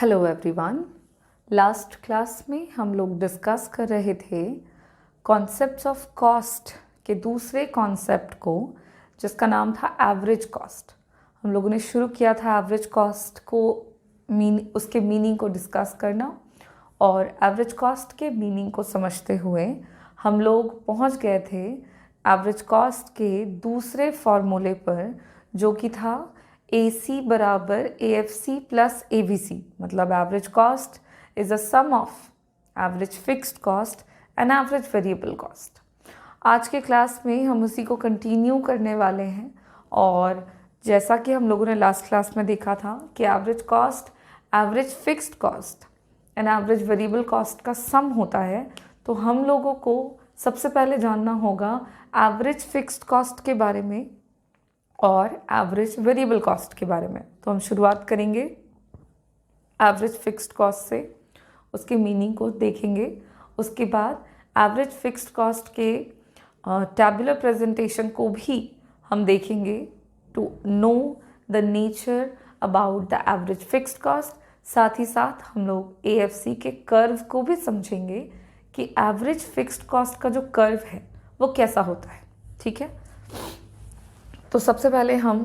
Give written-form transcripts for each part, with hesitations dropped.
Hello everyone. Last class में हम लोग डिस्कस कर रहे थे कॉन्सेप्ट्स ऑफ कॉस्ट के दूसरे कॉन्सेप्ट को, जिसका नाम था एवरेज कॉस्ट। हम लोगों ने शुरू किया था एवरेज कॉस्ट को उसके मीनिंग को डिस्कस करना, और एवरेज कॉस्ट के मीनिंग को समझते हुए हम लोग पहुंच गए थे एवरेज कॉस्ट के दूसरे फॉर्मूले पर, जो कि था AC बराबर AFC प्लस AVC। मतलब average cost is a sum of average fixed cost and average variable cost. आज के क्लास में हम उसी को कंटिन्यू करने वाले हैं, और जैसा कि हम लोगों ने लास्ट क्लास में देखा था कि average cost average fixed cost and average variable cost का सम होता है। तो हम लोगों को सबसे पहले जानना होगा एवरेज फिक्स्ड कॉस्ट के बारे में और एवरेज वेरिएबल कॉस्ट के बारे में। तो हम शुरुआत करेंगे एवरेज फिक्स्ड कॉस्ट से, उसके मीनिंग को देखेंगे। उसके बाद एवरेज फिक्स्ड कॉस्ट के टैबुलर प्रेजेंटेशन को भी हम देखेंगे to know the nature about the average fixed cost. साथ ही साथ हम लोग AFC के कर्व को भी समझेंगे कि एवरेज फिक्स्ड कॉस्ट का जो कर्व है वो कैसा होता है। ठीक है, तो सबसे पहले हम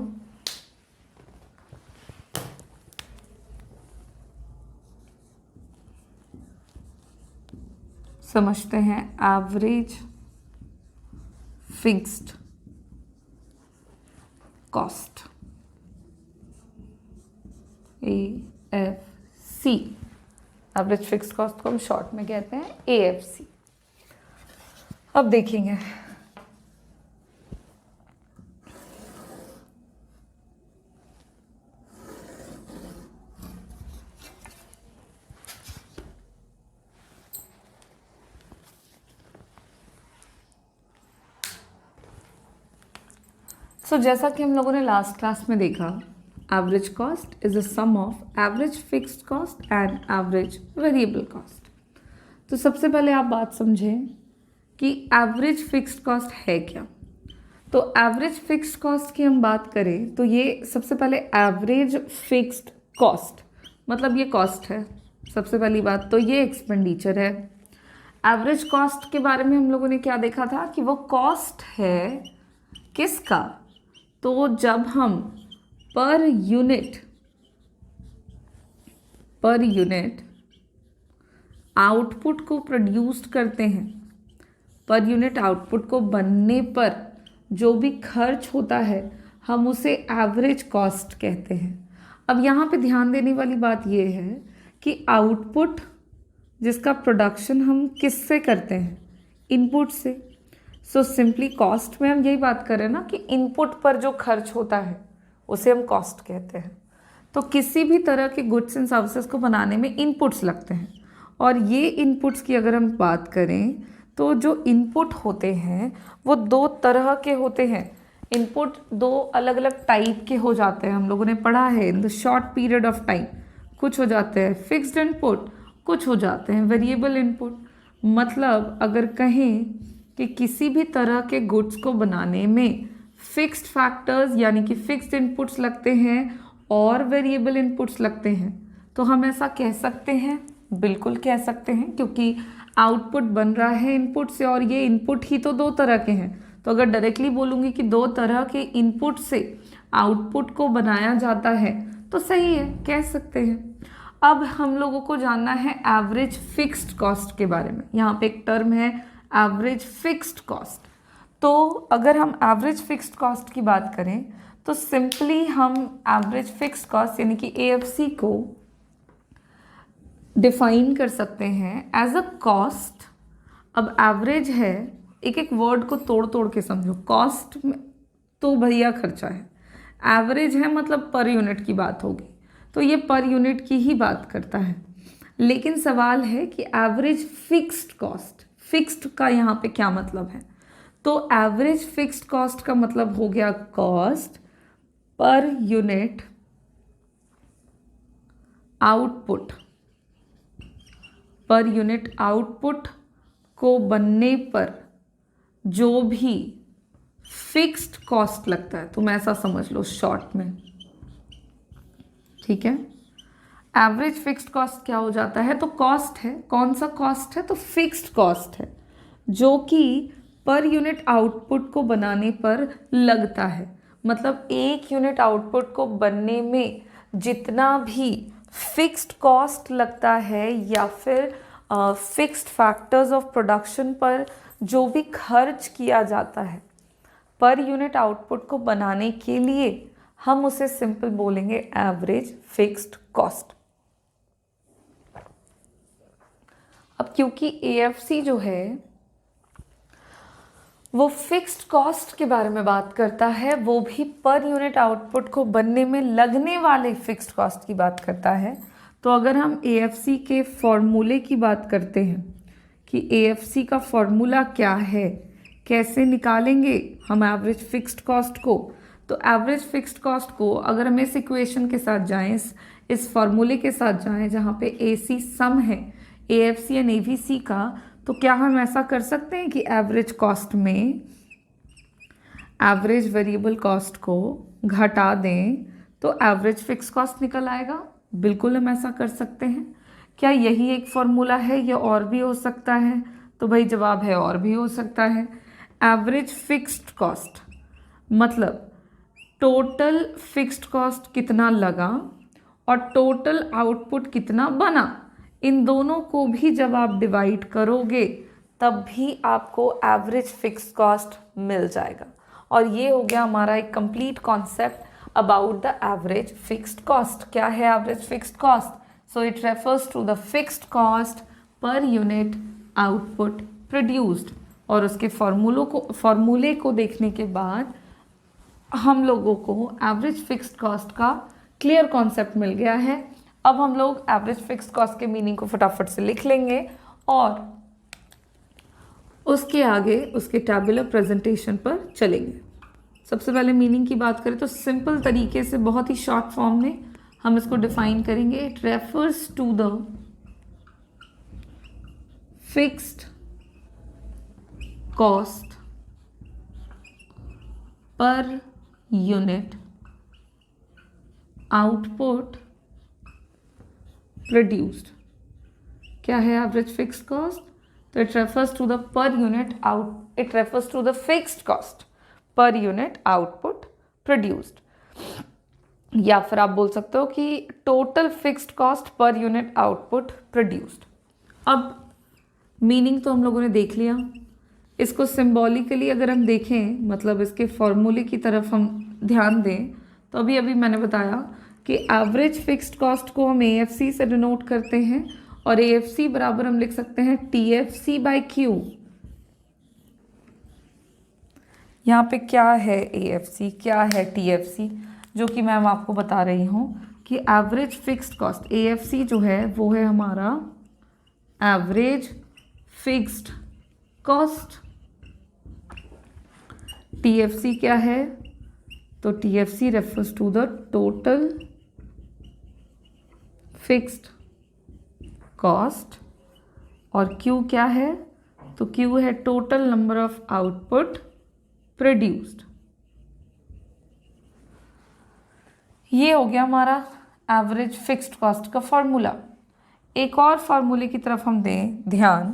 समझते हैं average fixed cost AFC। Average fixed cost को हम शॉर्ट में कहते हैं AFC। अब देखेंगे जैसा कि हम लोगों ने लास्ट क्लास में देखा, average cost is a sum of average fixed cost and average variable cost. तो सबसे पहले आप बात समझें कि एवरेज फिक्स्ड कॉस्ट है क्या। तो एवरेज फिक्स्ड कॉस्ट की हम बात करें तो ये सबसे पहले एवरेज फिक्स्ड कॉस्ट मतलब ये कॉस्ट है। सबसे पहली बात तो ये एक्सपेंडिचर है। एवरेज कॉस्ट के बारे में हम लोगों ने क्या देखा था कि वो कॉस्ट है किसका, तो जब हम पर यूनिट आउटपुट को प्रोड्यूस करते हैं, पर यूनिट आउटपुट को बनने पर जो भी खर्च होता है हम उसे एवरेज कॉस्ट कहते हैं। अब यहाँ पे ध्यान देने वाली बात ये है कि आउटपुट जिसका प्रोडक्शन हम किससे करते हैं, इनपुट से। सो सिंपली कॉस्ट में हम यही बात कर रहे हैं ना कि इनपुट पर जो खर्च होता है उसे हम कॉस्ट कहते हैं। तो किसी भी तरह के गुड्स एंड सर्विसेज को बनाने में इनपुट्स लगते हैं, और ये इनपुट्स की अगर हम बात करें तो जो इनपुट होते हैं वो दो तरह के होते हैं। इनपुट दो अलग अलग टाइप के हो जाते हैं, हम लोगों ने पढ़ा है in the short period of time. कुछ हो जाते हैं फिक्स्ड इनपुट, कुछ हो जाते हैं वेरिएबल इनपुट। मतलब अगर कहें कि किसी भी तरह के गुड्स को बनाने में फिक्स्ड फैक्टर्स यानी कि फिक्स्ड इनपुट्स लगते हैं और वेरिएबल इनपुट्स लगते हैं, तो हम ऐसा कह सकते हैं, बिल्कुल कह सकते हैं, क्योंकि आउटपुट बन रहा है इनपुट से, और ये इनपुट ही तो दो तरह के हैं। तो अगर डायरेक्टली बोलूँगी कि दो तरह के इनपुट से आउटपुट को बनाया जाता है तो सही है, कह सकते हैं। अब हम लोगों को जानना है एवरेज फिक्स्ड कॉस्ट के बारे में। यहाँ पे एक टर्म है एवरेज फिक्स्ड कॉस्ट। तो अगर हम एवरेज फिक्स्ड कॉस्ट की बात करें तो सिंपली हम एवरेज फिक्स्ड कॉस्ट यानी कि AFC को डिफाइन कर सकते हैं एज अ कॉस्ट। अब एवरेज है, एक एक वर्ड को तोड़ तोड़ के समझो। कॉस्ट में तो भैया खर्चा है, एवरेज है मतलब पर यूनिट की बात होगी, तो ये पर यूनिट की ही बात करता है। लेकिन सवाल है कि एवरेज फिक्स्ड कॉस्ट, फिक्स्ड का यहाँ पे क्या मतलब है। तो एवरेज फिक्स्ड कॉस्ट का मतलब हो गया कॉस्ट पर यूनिट आउटपुट, पर यूनिट आउटपुट को बनने पर जो भी फिक्स्ड कॉस्ट लगता है, तुम ऐसा समझ लो शॉर्ट में। ठीक है, एवरेज फिक्स्ड कॉस्ट क्या हो जाता है, तो कॉस्ट है, कौन सा कॉस्ट है, तो फिक्स्ड कॉस्ट है जो कि पर यूनिट आउटपुट को बनाने पर लगता है। मतलब एक यूनिट आउटपुट को बनने में जितना भी फिक्स्ड कॉस्ट लगता है या फिर फिक्स्ड फैक्टर्स ऑफ प्रोडक्शन पर जो भी खर्च किया जाता है पर यूनिट आउटपुट को बनाने के लिए, हम उसे सिंपल बोलेंगे एवरेज फिक्स्ड कॉस्ट। अब क्योंकि एएफसी जो है वो फिक्स्ड कॉस्ट के बारे में बात करता है, वो भी पर यूनिट आउटपुट को बनने में लगने वाले फिक्स्ड कॉस्ट की बात करता है, तो अगर हम एएफसी के फॉर्मूले की बात करते हैं कि एएफसी का फॉर्मूला क्या है, कैसे निकालेंगे हम एवरेज फिक्स्ड कॉस्ट को, तो एवरेज फिक्स्ड कॉस्ट को अगर हम इस इक्वेशन के साथ जाएं, इस फॉर्मूले के साथ जाएं जहाँ पे एसी सम है एएफसी एंड एवीसी का, तो क्या हम ऐसा कर सकते हैं कि एवरेज कॉस्ट में एवरेज वेरिएबल कॉस्ट को घटा दें तो एवरेज फिक्स कॉस्ट निकल आएगा? बिल्कुल हम ऐसा कर सकते हैं। क्या यही एक फॉर्मूला है या और भी हो सकता है? तो भाई जवाब है और भी हो सकता है। एवरेज फिक्स्ड कॉस्ट मतलब टोटल फिक्स्ड कॉस्ट कितना लगा और टोटल आउटपुट कितना बना, इन दोनों को भी जब आप डिवाइड करोगे तब भी आपको एवरेज फिक्स्ड कॉस्ट मिल जाएगा। और ये हो गया हमारा एक complete concept about the average fixed cost. क्या है average fixed cost? So it refers to the fixed cost per unit output produced. और उसके फॉर्मूले को देखने के बाद हम लोगों को एवरेज फिक्स्ड कॉस्ट का क्लियर कॉन्सेप्ट मिल गया है। अब हम लोग एवरेज फिक्स्ड कॉस्ट के मीनिंग को फटाफट से लिख लेंगे और उसके आगे उसके टैबुलर प्रेजेंटेशन पर चलेंगे। सबसे पहले मीनिंग की बात करें तो सिंपल तरीके से बहुत ही शॉर्ट फॉर्म में हम इसको डिफाइन करेंगे। It refers to the fixed cost per unit output produced. क्या है एवरेज फिक्स्ड कॉस्ट? तो it refers to the it refers to the fixed cost per unit output produced, या फिर आप बोल सकते हो कि total fixed cost per unit output produced. अब मीनिंग तो हम लोगों ने देख लिया। इसको सिंबॉलिकली अगर हम देखें, मतलब इसके फॉर्मूले की तरफ हम ध्यान दें, तो अभी अभी मैंने बताया कि एवरेज फिक्स्ड कॉस्ट को हम एएफसी से डिनोट करते हैं और एएफसी बराबर हम लिख सकते हैं टीएफसी बाय क्यू। यहाँ पे क्या है एएफसी, क्या है टीएफसी, जो कि मैम आपको बता रही हूँ कि एवरेज फिक्स्ड कॉस्ट एएफसी जो है वो है हमारा एवरेज फिक्स्ड कॉस्ट। टीएफसी क्या है? तो TFC refers to the total fixed cost और Q क्या है? तो Q है total number of output produced. ये हो गया हमारा एवरेज फिक्स्ड कॉस्ट का फॉर्मूला। एक और फॉर्मूले की तरफ हम दें ध्यान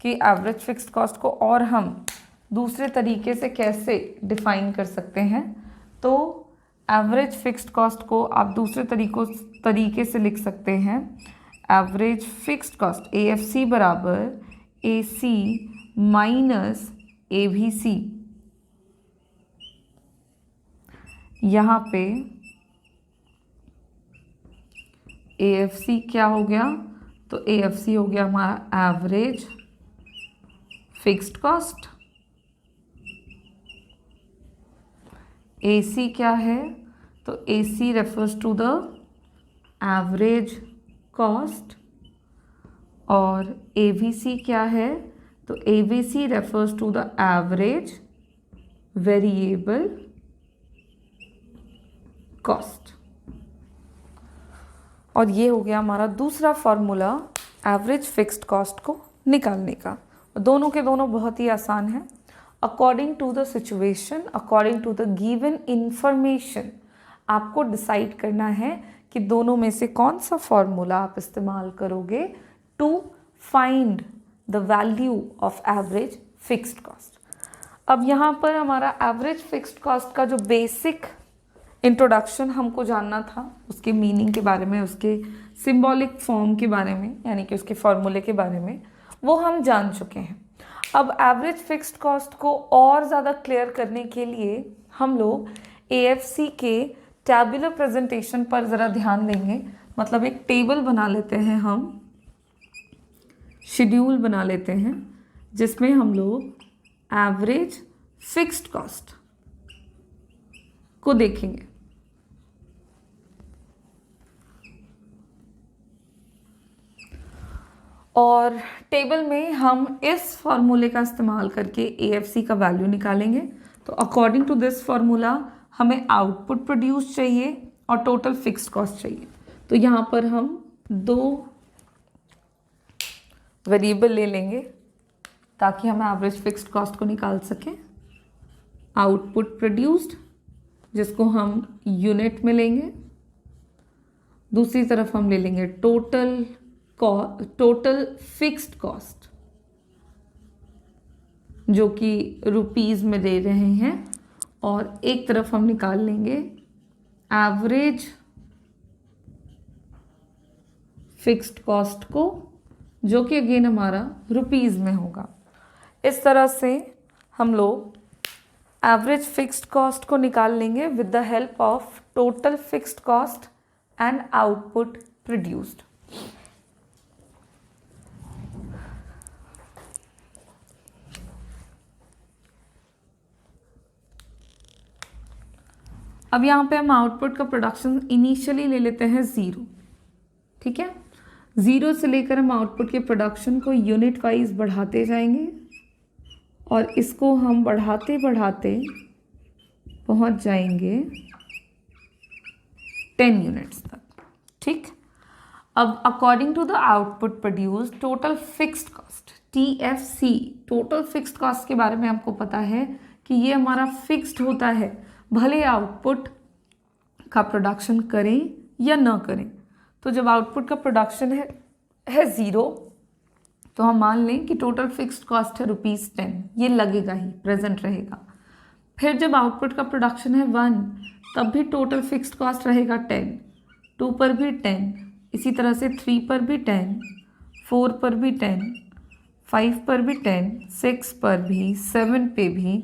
कि एवरेज फिक्स्ड कॉस्ट को और हम दूसरे तरीके से कैसे डिफाइन कर सकते हैं। तो एवरेज फिक्स्ड कॉस्ट को आप दूसरे तरीके से लिख सकते हैं। एवरेज फिक्स्ड कॉस्ट एएफसी बराबर एसी माइनस एवीसी। यहाँ पे एएफसी क्या हो गया? तो एएफसी हो गया हमारा एवरेज फिक्स्ड कॉस्ट। AC क्या है? तो AC refers to the average cost और AVC क्या है? तो AVC refers to the average variable cost. और ये हो गया हमारा दूसरा फॉर्मूला एवरेज फिक्स्ड कॉस्ट को निकालने का। दोनों के दोनों बहुत ही आसान है। According to the situation, according to the given information, आपको डिसाइड करना है कि दोनों में से कौन सा फॉर्मूला आप इस्तेमाल करोगे to find the value of average fixed cost. अब यहाँ पर हमारा एवरेज फिक्स्ड कॉस्ट का जो बेसिक इंट्रोडक्शन हमको जानना था, उसके मीनिंग के बारे में, उसके सिंबॉलिक फॉर्म के बारे में, यानी कि उसके फॉर्मूले के बारे में, वो हम जान चुके हैं। अब एवरेज फिक्स्ड कॉस्ट को और ज़्यादा क्लियर करने के लिए हम लोग एएफसी के टैबुलर प्रेजेंटेशन पर ज़रा ध्यान देंगे। मतलब एक टेबल बना लेते हैं, हम शेड्यूल बना लेते हैं जिसमें हम लोग एवरेज फिक्स्ड कॉस्ट को देखेंगे। और टेबल में हम इस फॉर्मूले का इस्तेमाल करके एएफसी का वैल्यू निकालेंगे। तो अकॉर्डिंग टू दिस फॉर्मूला हमें आउटपुट प्रोड्यूस चाहिए और टोटल फिक्स्ड कॉस्ट चाहिए। तो यहाँ पर हम दो वेरिएबल ले लेंगे ताकि हम एवरेज फिक्स्ड कॉस्ट को निकाल सकें। आउटपुट प्रोड्यूस्ड, जिसको हम यूनिट में लेंगे, दूसरी तरफ हम ले लेंगे टोटल फिक्स्ड कॉस्ट, जो कि रुपीस में दे रहे हैं, और एक तरफ हम निकाल लेंगे एवरेज फिक्स्ड कॉस्ट को, जो कि अगेन हमारा रुपीस में होगा। इस तरह से हम लोग एवरेज फिक्स्ड कॉस्ट को निकाल लेंगे with the help of total fixed cost and output produced. अब यहाँ पे हम आउटपुट का प्रोडक्शन इनिशियली ले लेते हैं 0, ठीक है। 0 से लेकर हम आउटपुट के प्रोडक्शन को यूनिट वाइज बढ़ाते जाएंगे और इसको हम बढ़ाते बढ़ाते पहुँच जाएंगे 10 यूनिट्स तक, ठीक। अब according to the output produce total fixed cost, TFC, total fixed cost के बारे में आपको पता है कि ये हमारा फिक्स्ड होता है, भले आउटपुट का प्रोडक्शन करें या ना करें। तो जब आउटपुट का प्रोडक्शन है 0, तो हम मान लें कि टोटल फिक्स्ड कॉस्ट है ₹10, ये लगेगा ही, प्रेजेंट रहेगा। फिर जब आउटपुट का प्रोडक्शन है 1, तब भी टोटल फिक्स्ड कॉस्ट रहेगा 10, 2 पर भी 10, इसी तरह से 3 पर भी 10, 4 पर भी 10, 5 पर भी 10, 6 पर भी, 7 पे भी,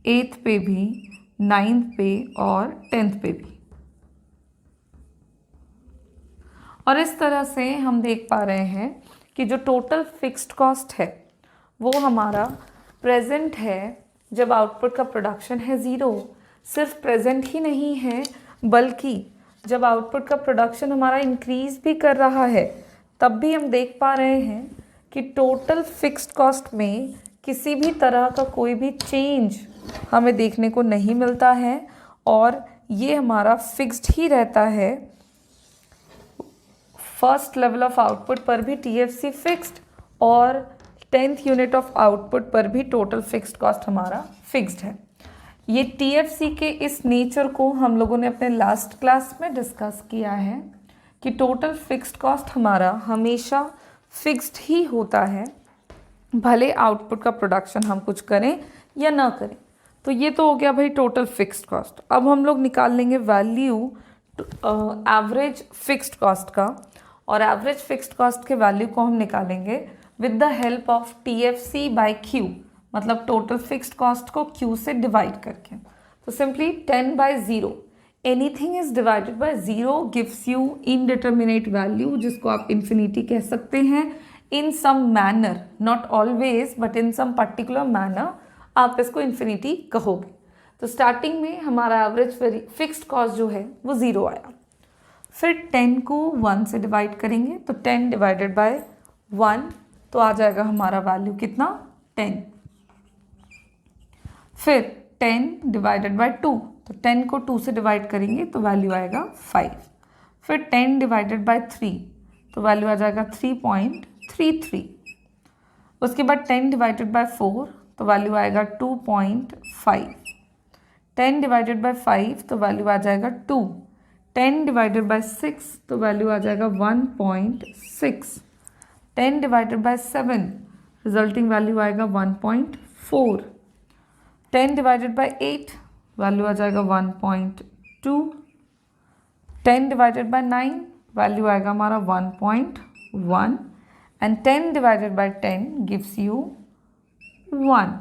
8 पे भी, 9 पे और 10th पे भी। और इस तरह से हम देख पा रहे हैं कि जो टोटल फिक्स्ड कॉस्ट है वो हमारा प्रेजेंट है जब आउटपुट का प्रोडक्शन है 0। सिर्फ प्रेजेंट ही नहीं है, बल्कि जब आउटपुट का प्रोडक्शन हमारा इंक्रीज भी कर रहा है, तब भी हम देख पा रहे हैं कि टोटल फिक्स्ड कॉस्ट में किसी भी तरह का कोई भी चेंज हमें देखने को नहीं मिलता है और ये हमारा फिक्स्ड ही रहता है। फर्स्ट लेवल ऑफ आउटपुट पर भी TFC फिक्स्ड और 10th यूनिट ऑफ आउटपुट पर भी टोटल फिक्स्ड कॉस्ट हमारा फिक्स्ड है। ये TFC के इस नेचर को हम लोगों ने अपने लास्ट क्लास में डिस्कस किया है कि टोटल फिक्स्ड कॉस्ट हमारा हमेशा फिक्स्ड ही होता है, भले आउटपुट का प्रोडक्शन हम कुछ करें या ना करें। तो ये तो हो गया भाई टोटल फिक्स्ड कॉस्ट। अब हम लोग निकाल लेंगे वैल्यू एवरेज फिक्स्ड कॉस्ट का, और एवरेज फिक्स्ड कॉस्ट के वैल्यू को हम निकालेंगे with the help of TFC by Q, मतलब टोटल फिक्स्ड कॉस्ट को Q से डिवाइड करके। तो simply 10/0, anything is divided by 0 gives you indeterminate value, जिसको आप इन्फिनिटी कह सकते हैं। In some manner, not always but in some particular manner, आप इसको इन्फिनिटी कहोगे। तो स्टार्टिंग में हमारा एवरेज फिक्स्ड कॉस्ट जो है वो 0 आया। फिर 10 को 1 से डिवाइड करेंगे, तो 10 डिवाइडेड बाय 1, तो आ जाएगा हमारा वैल्यू कितना, 10। फिर 10 डिवाइडेड बाय 2, तो 10 को 2 से डिवाइड करेंगे तो वैल्यू आएगा 5। फिर 10 डिवाइडेड बाय 3, तो वैल्यू आ जाएगा 3.33। उसके बाद 10 डिवाइडेड बाय 4, तो वैल्यू आएगा 2.5। 10 डिवाइडेड बाय 5, तो वैल्यू आ जाएगा 2। 10 डिवाइडेड बाय 6 तो वैल्यू आ जाएगा 1.6। 10 डिवाइडेड बाय 7 रिजल्टिंग वैल्यू आएगा 1.4। 10 डिवाइडेड बाय 8 वैल्यू आ जाएगा 1.2। 10 डिवाइडेड बाय 9 वैल्यू आएगा हमारा 1.1 and 10 divided by 10 gives you 1।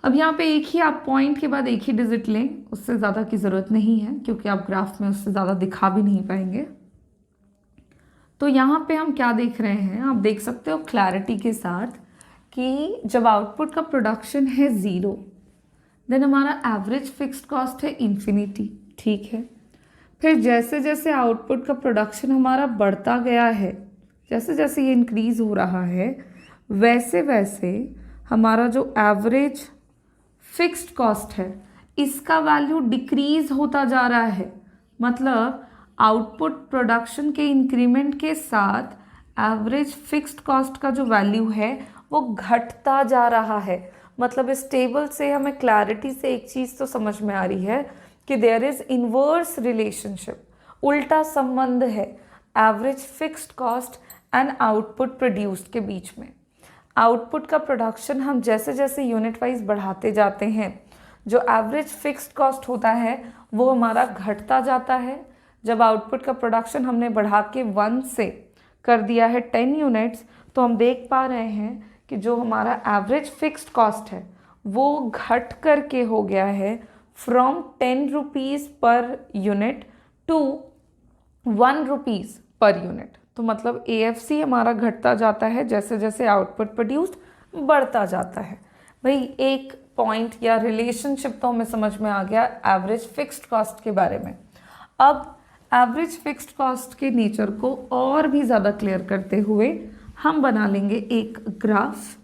अब यहाँ पे एक ही आप पॉइंट के बाद एक ही डिजिट लें, उससे ज़्यादा की ज़रूरत नहीं है क्योंकि आप ग्राफ में उससे ज़्यादा दिखा भी नहीं पाएंगे। तो यहाँ पे हम क्या देख रहे हैं, आप देख सकते हो क्लैरिटी के साथ कि जब आउटपुट का प्रोडक्शन है 0 देन हमारा एवरेज फिक्स्ड कॉस्ट है इन्फिनिटी, ठीक है। फिर जैसे जैसे आउटपुट का प्रोडक्शन हमारा बढ़ता गया है, जैसे जैसे ये इंक्रीज़ हो रहा है, वैसे वैसे हमारा जो एवरेज फिक्स्ड कॉस्ट है इसका वैल्यू डिक्रीज़ होता जा रहा है। मतलब आउटपुट प्रोडक्शन के इंक्रीमेंट के साथ एवरेज फिक्स्ड कॉस्ट का जो वैल्यू है वो घटता जा रहा है। मतलब इस टेबल से हमें क्लैरिटी से एक चीज़ तो समझ में आ रही है कि देयर इज़ इन्वर्स रिलेशनशिप, उल्टा संबंध है average fixed cost and output produced के बीच में। आउटपुट का प्रोडक्शन हम जैसे जैसे यूनिट वाइज बढ़ाते जाते हैं, जो एवरेज फिक्स्ड कॉस्ट होता है वो हमारा घटता जाता है। जब आउटपुट का प्रोडक्शन हमने बढ़ा के 1 से कर दिया है 10 यूनिट्स, तो हम देख पा रहे हैं कि जो हमारा एवरेज फिक्स्ड कॉस्ट है वो घट करके हो गया है from 10 rupees per unit to 1 rupees per unit. तो मतलब AFC हमारा घटता जाता है जैसे जैसे आउटपुट प्रोड्यूस्ड बढ़ता जाता है। भाई एक पॉइंट या रिलेशनशिप तो हमें समझ में आ गया एवरेज फिक्स्ड कॉस्ट के बारे में। अब एवरेज फिक्स्ड कॉस्ट के नेचर को और भी ज़्यादा क्लियर करते हुए हम बना लेंगे एक ग्राफ,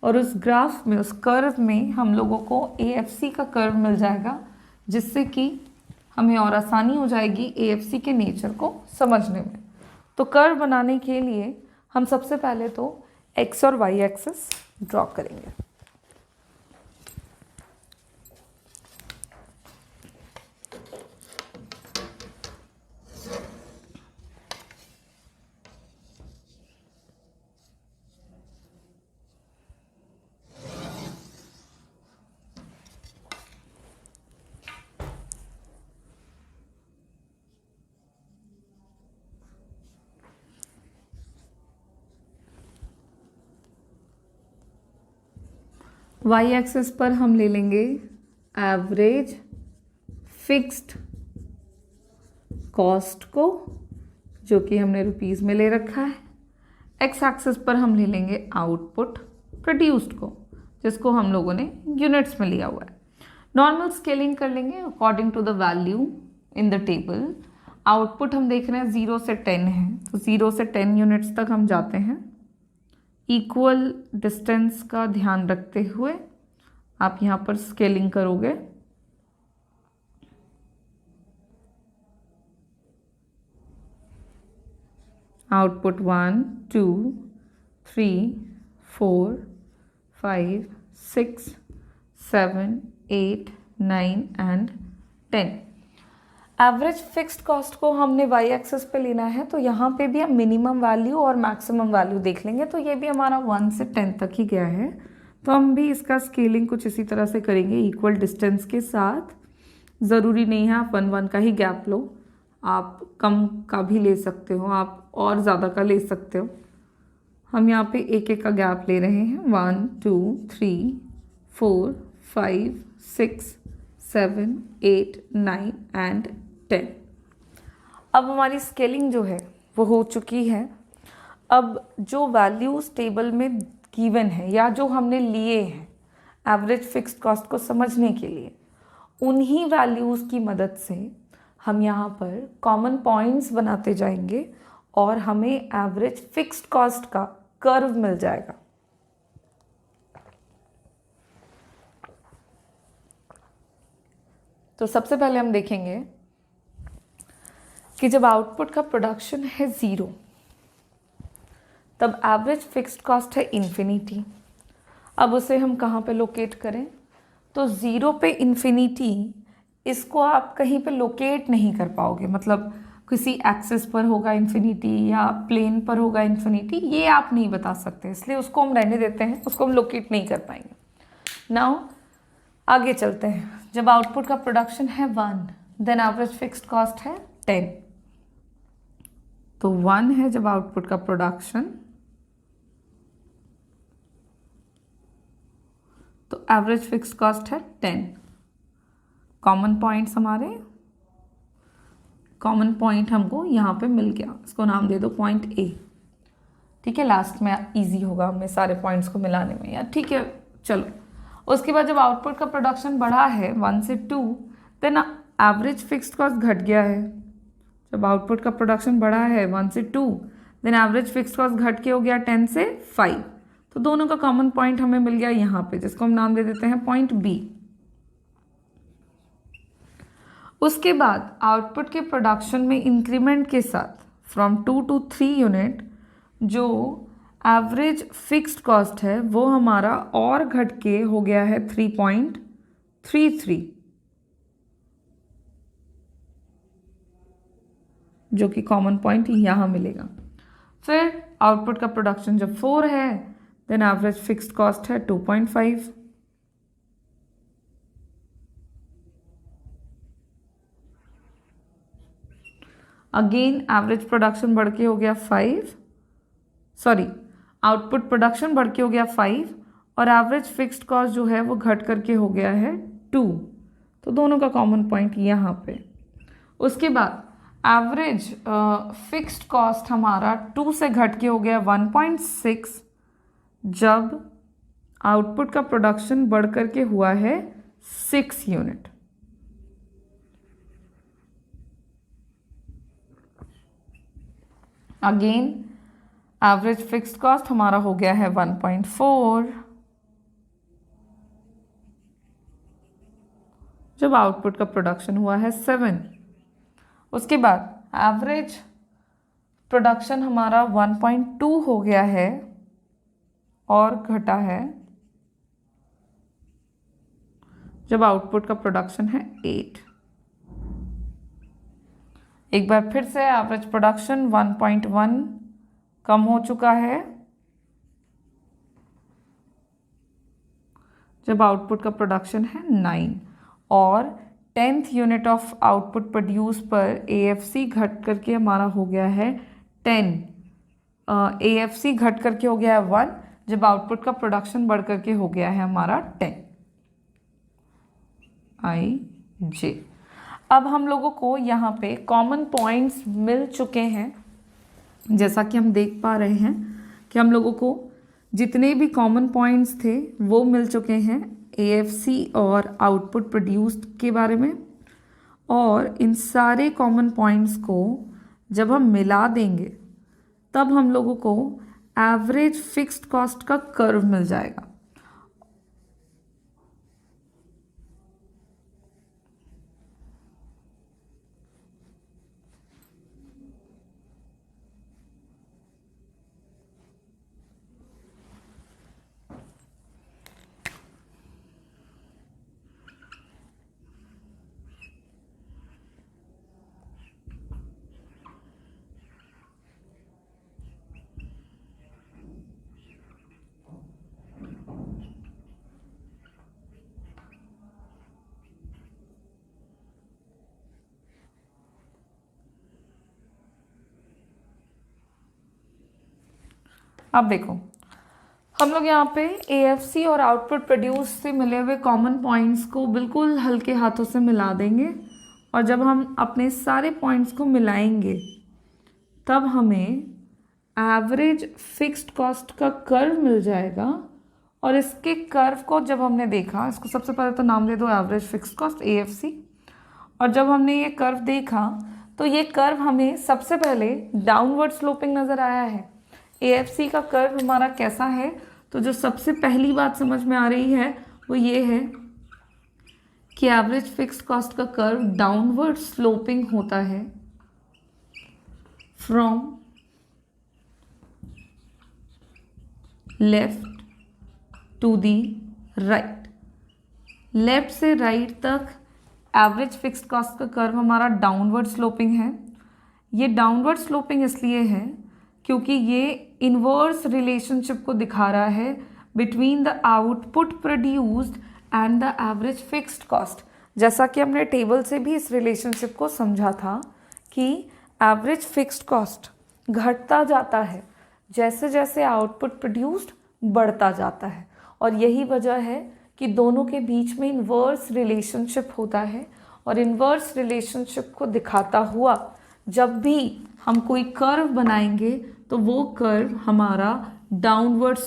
और उस ग्राफ में, उस कर्व में हम लोगों को AFC का कर्व मिल जाएगा, जिससे कि हमें और आसानी हो जाएगी AFC के नेचर को समझने में। तो कर्व बनाने के लिए हम सबसे पहले तो x और y एक्सिस ड्रॉ करेंगे। y एक्सिस पर हम ले लेंगे एवरेज फिक्स्ड कॉस्ट को, जो कि हमने रुपीज़ में ले रखा है। x एक्सिस पर हम ले लेंगे आउटपुट प्रोड्यूस्ड को, जिसको हम लोगों ने यूनिट्स में लिया हुआ है। नॉर्मल स्केलिंग कर लेंगे according to the value in the table. Output हम देख रहे हैं 0 से 10 है, तो 0 से 10 यूनिट्स तक हम जाते हैं। इक्वल डिस्टेंस का ध्यान रखते हुए आप यहाँ पर स्केलिंग करोगे। Output 1 2 3 4 5 6 7 8 9 and 10। Average fixed cost को हमने y एक्सिस पे लेना है, तो यहाँ पे भी हम मिनिमम वैल्यू और मैक्सिमम वैल्यू देख लेंगे। तो ये भी हमारा 1 से 10 तक ही गया है, तो हम भी इसका स्केलिंग कुछ इसी तरह से करेंगे इक्वल डिस्टेंस के साथ। ज़रूरी नहीं है आप 1 का ही गैप लो, आप कम का भी ले सकते हो, आप और ज़्यादा का ले सकते हो। हम यहाँ पे एक एक का गैप ले रहे हैं, 1 2 3 4 5 6 7 8 9 एंड 10। अब हमारी स्केलिंग जो है वो हो चुकी है। अब जो वैल्यूज टेबल में गिवन है या जो हमने लिए हैं एवरेज फिक्स्ड कॉस्ट को समझने के लिए, उन्हीं वैल्यूज़ की मदद से हम यहाँ पर कॉमन पॉइंट्स बनाते जाएंगे और हमें एवरेज फिक्स्ड कॉस्ट का कर्व मिल जाएगा। तो सबसे पहले हम देखेंगे कि जब आउटपुट का प्रोडक्शन है 0 तब एवरेज फिक्स्ड कॉस्ट है इन्फिनिटी। अब उसे हम कहाँ पे लोकेट करें, तो 0 पे इन्फिनिटी इसको आप कहीं पे लोकेट नहीं कर पाओगे, मतलब किसी एक्सिस पर होगा इन्फिनिटी या प्लेन पर होगा इन्फिनिटी, ये आप नहीं बता सकते, इसलिए उसको हम रहने देते हैं, उसको हम लोकेट नहीं कर पाएंगे। नाउ आगे चलते हैं। जब आउटपुट का प्रोडक्शन है 1, देन एवरेज फिक्स्ड कॉस्ट है 10। तो 1 है जब आउटपुट का प्रोडक्शन, तो एवरेज फिक्स्ड कॉस्ट है 10। कॉमन पॉइंट्स हमारे, कॉमन पॉइंट हमको यहाँ पे मिल गया, इसको नाम दे दो पॉइंट ए। ठीक है, लास्ट में इजी होगा हमें सारे पॉइंट्स को मिलाने में यार। ठीक है, चलो उसके बाद जब आउटपुट का प्रोडक्शन बढ़ा है 1 से 2, देन एवरेज फिक्स्ड कॉस्ट घट गया है। जब आउटपुट का प्रोडक्शन बढ़ा है 1 से 2, देन एवरेज फिक्स्ड कॉस्ट घट के हो गया 10 से 5। तो दोनों का कॉमन पॉइंट हमें मिल गया यहाँ पे, जिसको हम नाम दे देते हैं पॉइंट बी। उसके बाद आउटपुट के प्रोडक्शन में इंक्रीमेंट के साथ फ्रॉम 2 to 3 यूनिट जो एवरेज फिक्स्ड कॉस्ट है वो हमारा और घट के हो गया है 3.33, जो कि कॉमन पॉइंट यहाँ मिलेगा। फिर आउटपुट का प्रोडक्शन जब 4 है, देन एवरेज फिक्स्ड कॉस्ट है 2.5। अगेन एवरेज प्रोडक्शन बढ़ के हो गया 5, सॉरी आउटपुट प्रोडक्शन बढ़ के हो गया 5 और एवरेज फिक्स्ड कॉस्ट जो है वो घट करके हो गया है 2। तो दोनों का कॉमन पॉइंट यहाँ पे। उसके बाद एवरेज फिक्स्ड कॉस्ट हमारा 2 से घट के हो गया 1.6 जब आउटपुट का प्रोडक्शन बढ़ करके हुआ है 6 unit. Again average fixed cost हमारा हो गया है 1.4 जब आउटपुट का प्रोडक्शन हुआ है 7। उसके बाद एवरेज प्रोडक्शन हमारा 1.2 हो गया है और घटा है जब आउटपुट का प्रोडक्शन है 8। एक बार फिर से एवरेज प्रोडक्शन 1.1 कम हो चुका है जब आउटपुट का प्रोडक्शन है 9 और 10th unit of output produce पर AFC घट करके हमारा हो गया है 10। AFC घट करके हो गया है 1 जब आउटपुट का प्रोडक्शन बढ़ करके हो गया है हमारा 10 IJ। अब हम लोगों को यहाँ पे कॉमन पॉइंट्स मिल चुके हैं, जैसा कि हम देख पा रहे हैं कि हम लोगों को जितने भी कॉमन पॉइंट्स थे वो मिल चुके हैं AFC और आउटपुट प्रोड्यूस्ड के बारे में। और इन सारे कॉमन पॉइंट्स को जब हम मिला देंगे तब हम लोगों को एवरेज फिक्स्ड कॉस्ट का कर्व मिल जाएगा। अब देखो हम लोग यहाँ पे AFC और आउटपुट प्रोड्यूस से मिले हुए कॉमन पॉइंट्स को बिल्कुल हल्के हाथों से मिला देंगे और जब हम अपने सारे पॉइंट्स को मिलाएंगे तब हमें एवरेज फिक्स्ड कॉस्ट का कर्व मिल जाएगा। और इसके कर्व को जब हमने देखा, इसको सबसे पहले तो नाम दे दो एवरेज फिक्स्ड कॉस्ट AFC। और जब हमने ये कर्व देखा तो ये कर्व हमें सबसे पहले डाउनवर्ड स्लोपिंग नज़र आया है। AFC का कर्व हमारा कैसा है, तो जो सबसे पहली बात समझ में आ रही है वो ये है कि एवरेज फिक्स्ड कॉस्ट का कर्व डाउनवर्ड स्लोपिंग होता है from left to the right. Left से राइट तक एवरेज फिक्स्ड कॉस्ट का कर्व हमारा डाउनवर्ड स्लोपिंग है। ये डाउनवर्ड स्लोपिंग इसलिए है क्योंकि ये इन्वर्स रिलेशनशिप को दिखा रहा है between the output produced and the average fixed cost. जैसा कि हमने टेबल से भी इस रिलेशनशिप को समझा था कि एवरेज फिक्स्ड कॉस्ट घटता जाता है जैसे जैसे आउटपुट प्रोड्यूस्ड बढ़ता जाता है, और यही वजह है कि दोनों के बीच में इन्वर्स रिलेशनशिप होता है। और इन्वर्स रिलेशनशिप को दिखाता हुआ जब भी हम कोई कर्व बनाएंगे तो वो कर्व हमारा डाउनवर्ड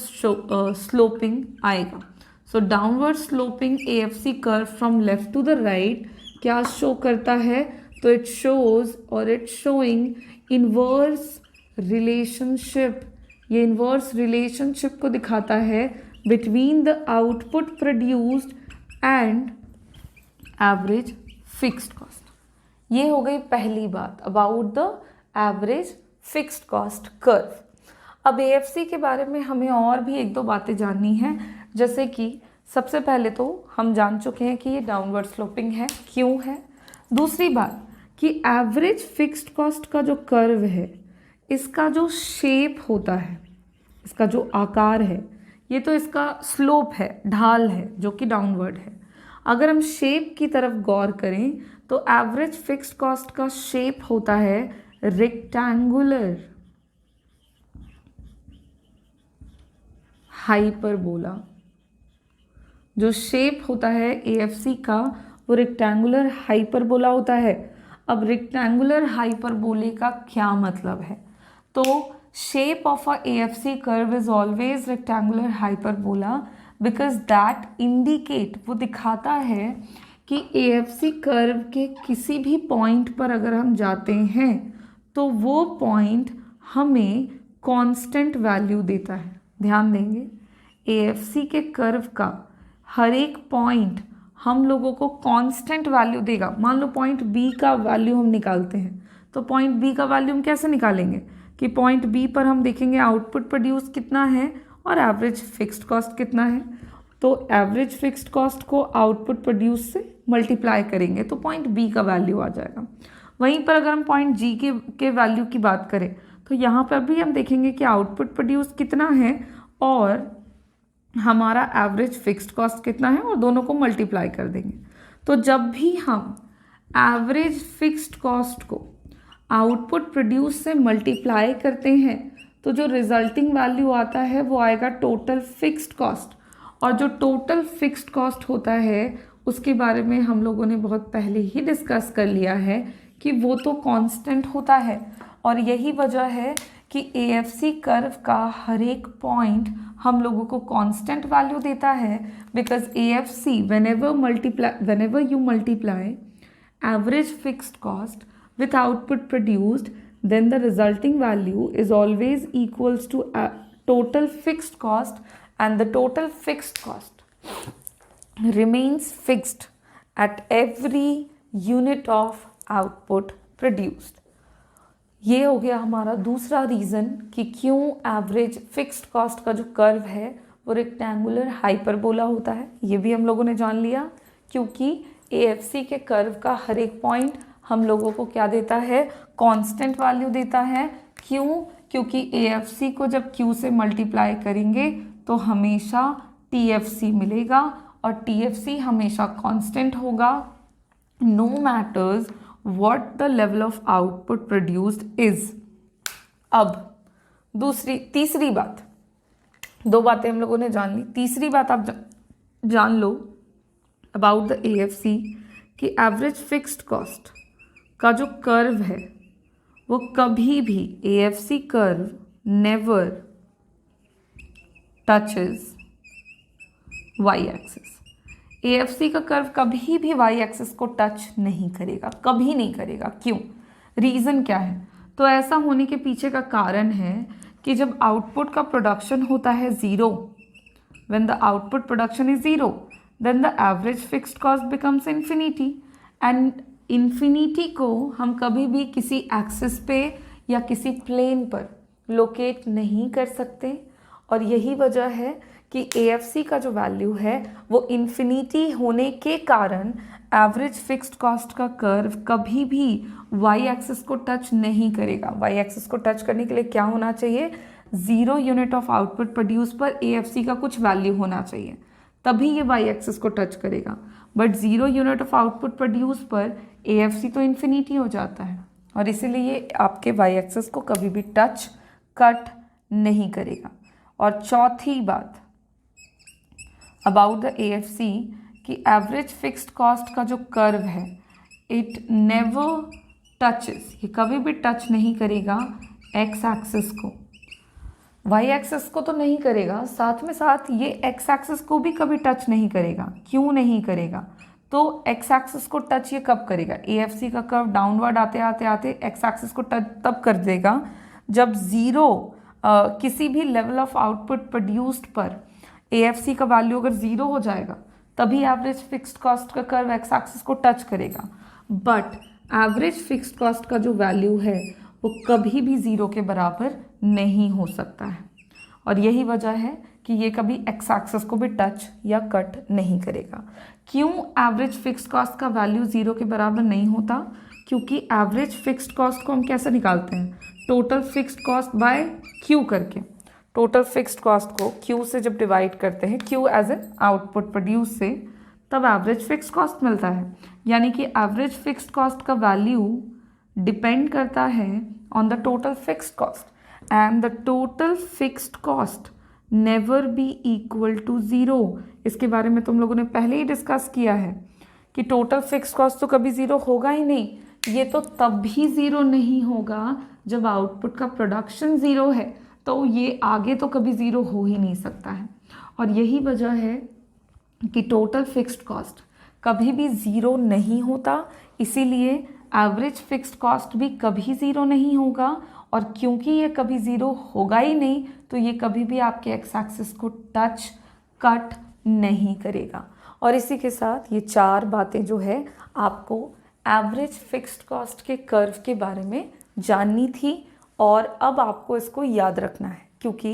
स्लोपिंग आएगा। So downward sloping AFC curve from left to the right क्या शो करता है? तो इट शोज और इट शोइंग इन्वर्स रिलेशनशिप। ये इन्वर्स रिलेशनशिप को दिखाता है between the output produced and average fixed cost. ये हो गई पहली बात about the average fixed cost curve. अब AFC के बारे में हमें और भी एक दो बातें जाननी हैं, जैसे कि सबसे पहले तो हम जान चुके हैं कि ये डाउनवर्ड स्लोपिंग है, क्यों है। दूसरी बात कि एवरेज फिक्स्ड कॉस्ट का जो कर्व है, इसका जो शेप होता है, इसका जो आकार है, ये तो इसका स्लोप है, ढाल है जो कि डाउनवर्ड है। अगर हम शेप की तरफ गौर करें तो एवरेज फिक्स्ड कॉस्ट का शेप होता है रेक्टेंगुलर हाइपरबोला। जो शेप होता है AFC का वो रेक्टेंगुलर हाइपरबोला होता है। अब रेक्टेंगुलर हाइपरबोले का क्या मतलब है? तो shape of a AFC curve is always rectangular hyperbola because that indicate, वो दिखाता है कि AFC कर्व के किसी भी पॉइंट पर अगर हम जाते हैं तो वो पॉइंट हमें कांस्टेंट वैल्यू देता है। ध्यान देंगे, AFC के कर्व का हर एक पॉइंट हम लोगों को कांस्टेंट वैल्यू देगा। मान लो पॉइंट B का वैल्यू हम निकालते हैं, तो पॉइंट B का वैल्यू हम कैसे निकालेंगे कि पॉइंट B पर हम देखेंगे आउटपुट प्रोड्यूस कितना है और एवरेज फिक्स्ड कॉस्ट कितना है। तो एवरेज फिक्स्ड कॉस्ट को आउटपुट प्रोड्यूस से मल्टीप्लाई करेंगे तो पॉइंट B का वैल्यू आ जाएगा। वहीं पर अगर हम पॉइंट G के वैल्यू की बात करें तो यहाँ पर भी हम देखेंगे कि आउटपुट प्रोड्यूस कितना है और हमारा एवरेज फिक्स्ड कॉस्ट कितना है, और दोनों को मल्टीप्लाई कर देंगे। तो जब भी हम एवरेज फिक्स्ड कॉस्ट को आउटपुट प्रोड्यूस से मल्टीप्लाई करते हैं तो जो रिजल्टिंग वैल्यू आता है वो आएगा टोटल फिक्स्ड कॉस्ट। और जो टोटल फिक्स्ड कॉस्ट होता है उसके बारे में हम लोगों ने बहुत पहले ही डिस्कस कर लिया है कि वो तो कांस्टेंट होता है। और यही वजह है कि AFC कर्व का हर एक पॉइंट हम लोगों को कांस्टेंट वैल्यू देता है, because AFC whenever you multiply average fixed cost with output produced, then the resulting value is always equals to total fixed cost, and the total fixed cost remains fixed at every unit of output produced. ये हो गया हमारा दूसरा reason कि क्यों average fixed cost का जो curve है वो रेक्टेंगुलर हाइपरबोला होता है। ये भी हम लोगों ने जान लिया क्योंकि AFC के कर्व का हर एक पॉइंट हम लोगों को क्या देता है, कांस्टेंट वैल्यू देता है। क्यों? क्योंकि AFC को जब Q से मल्टीप्लाई करेंगे तो हमेशा TFC मिलेगा और TFC हमेशा कांस्टेंट होगा, no matters what the level of output produced is। अब तीसरी बात, दो बातें हम लोगों ने जान ली, तीसरी बात आप जान लो अबाउट द AFC कि एवरेज फिक्स्ड कॉस्ट का जो कर्व है वो कभी भी AFC curve never touches y axis. AFC का कर्व कभी भी y एक्सिस को टच नहीं करेगा, कभी नहीं करेगा। क्यों? रीज़न क्या है? तो ऐसा होने के पीछे का कारण है कि जब आउटपुट का प्रोडक्शन होता है zero, when the output production is zero then the average fixed cost becomes infinity, and infinity को हम कभी भी किसी एक्सिस पे या किसी प्लेन पर लोकेट नहीं कर सकते। और यही वजह है कि AFC का जो वैल्यू है वो इन्फिनिटी होने के कारण एवरेज फिक्स्ड कॉस्ट का कर्व कभी भी y एक्सिस को टच नहीं करेगा। y एक्सिस को टच करने के लिए क्या होना चाहिए, 0 यूनिट ऑफ आउटपुट प्रोड्यूस पर AFC का कुछ वैल्यू होना चाहिए, तभी ये y एक्सिस को टच करेगा। But 0 unit of output produce पर AFC तो इन्फिनिटी हो जाता है और इसीलिए ये आपके y एक्सिस को कभी भी टच कट नहीं करेगा। और चौथी बात अबाउट द AFC कि एवरेज फिक्स्ड कॉस्ट का जो कर्व है इट नेवर टचेस, ये कभी भी टच नहीं करेगा x एक्सिस को, y एक्सिस को तो नहीं करेगा, साथ में साथ ये x एक्सिस को भी कभी टच नहीं करेगा। क्यों नहीं करेगा, तो x एक्सिस को टच ये कब करेगा, AFC का कर्व डाउनवर्ड आते आते आते x एक्सिस को टच तब कर देगा जब ज़ीरो किसी भी लेवल ऑफ आउटपुट प्रोड्यूस्ड पर AFC का वैल्यू अगर ज़ीरो हो जाएगा तभी एवरेज फिक्स्ड कॉस्ट का कर्व x एक्सिस को टच करेगा। बट एवरेज फिक्स्ड कॉस्ट का जो वैल्यू है वो कभी भी ज़ीरो के बराबर नहीं हो सकता है और यही वजह है कि ये कभी x एक्सिस को भी टच या कट नहीं करेगा। क्यों एवरेज फिक्स्ड कॉस्ट का वैल्यू ज़ीरो के बराबर नहीं होता, क्योंकि एवरेज फिक्स्ड कॉस्ट को हम कैसे निकालते हैं, total fixed cost by Q करके। टोटल फिक्स्ड कॉस्ट को Q से जब डिवाइड करते हैं, Q as an output produce से, तब एवरेज फिक्स्ड कॉस्ट मिलता है। यानी कि एवरेज फिक्स्ड कॉस्ट का वैल्यू डिपेंड करता है on the total fixed cost and the total fixed cost never be equal to zero. इसके बारे में तुम लोगों ने पहले ही डिस्कस किया है कि टोटल फिक्स्ड कॉस्ट तो कभी ज़ीरो होगा ही नहीं। ये तो तब भी ज़ीरो नहीं होगा जब आउटपुट का प्रोडक्शन ज़ीरो है, तो ये आगे तो कभी ज़ीरो हो ही नहीं सकता है। और यही वजह है कि टोटल फिक्स्ड कॉस्ट कभी भी ज़ीरो नहीं होता, इसीलिए एवरेज फिक्स्ड कॉस्ट भी कभी ज़ीरो नहीं होगा। और क्योंकि ये कभी ज़ीरो होगा ही नहीं तो ये कभी भी आपके एक्स एक्सिस को टच कट नहीं करेगा। और इसी के साथ ये चार बातें जो है आपको एवरेज फिक्स्ड कॉस्ट के कर्व के बारे में जाननी थी और अब आपको इसको याद रखना है, क्योंकि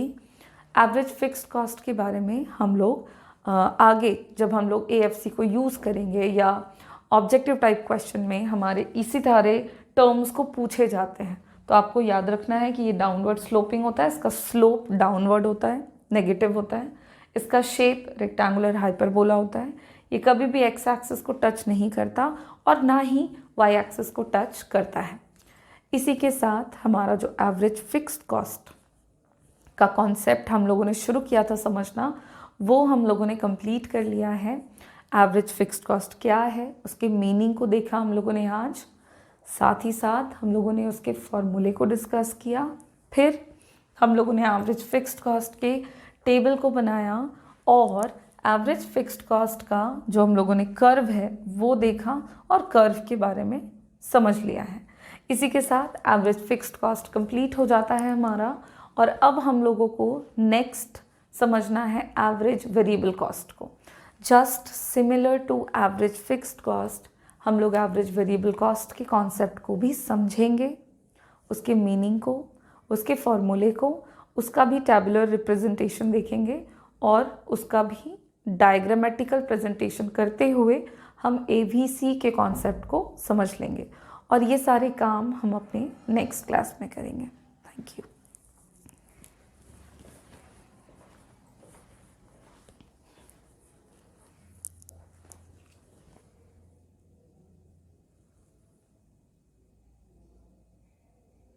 एवरेज फिक्स्ड कॉस्ट के बारे में हम लोग आगे जब हम लोग AFC को यूज़ करेंगे या ऑब्जेक्टिव टाइप क्वेश्चन में हमारे इसी तरह टर्म्स को पूछे जाते हैं, तो आपको याद रखना है कि ये डाउनवर्ड स्लोपिंग होता है, इसका स्लोप डाउनवर्ड होता है, नेगेटिव होता है, इसका शेप रेक्टेंगुलर हाइपरबोला होता है, ये कभी भी एक्स एक्सिस को टच नहीं करता और ना ही वाई एक्सिस को टच करता है। इसी के साथ हमारा जो एवरेज फिक्स्ड कॉस्ट का कॉन्सेप्ट हम लोगों ने शुरू किया था समझना, वो हम लोगों ने कंप्लीट कर लिया है। एवरेज फिक्स्ड कॉस्ट क्या है, उसके मीनिंग को देखा हम लोगों ने आज, साथ ही साथ हम लोगों ने उसके फॉर्मूले को डिस्कस किया, फिर हम लोगों ने एवरेज फिक्स्ड कॉस्ट के टेबल को बनाया और एवरेज फिक्स्ड कॉस्ट का जो हम लोगों ने कर्व है वो देखा और कर्व के बारे में समझ लिया है। इसी के साथ एवरेज फिक्स्ड कॉस्ट कंप्लीट हो जाता है हमारा और अब हम लोगों को नेक्स्ट समझना है एवरेज वेरिएबल कॉस्ट को। Just similar to average fixed cost हम लोग एवरेज वेरिएबल कॉस्ट के कॉन्सेप्ट को भी समझेंगे, उसके मीनिंग को, उसके फॉर्मूले को, उसका भी टैबुलर रिप्रेजेंटेशन देखेंगे और उसका भी डायग्रामेटिकल प्रेजेंटेशन करते हुए हम AVC के कॉन्सेप्ट को समझ लेंगे और ये सारे काम हम अपने नेक्स्ट क्लास में करेंगे। Thank you.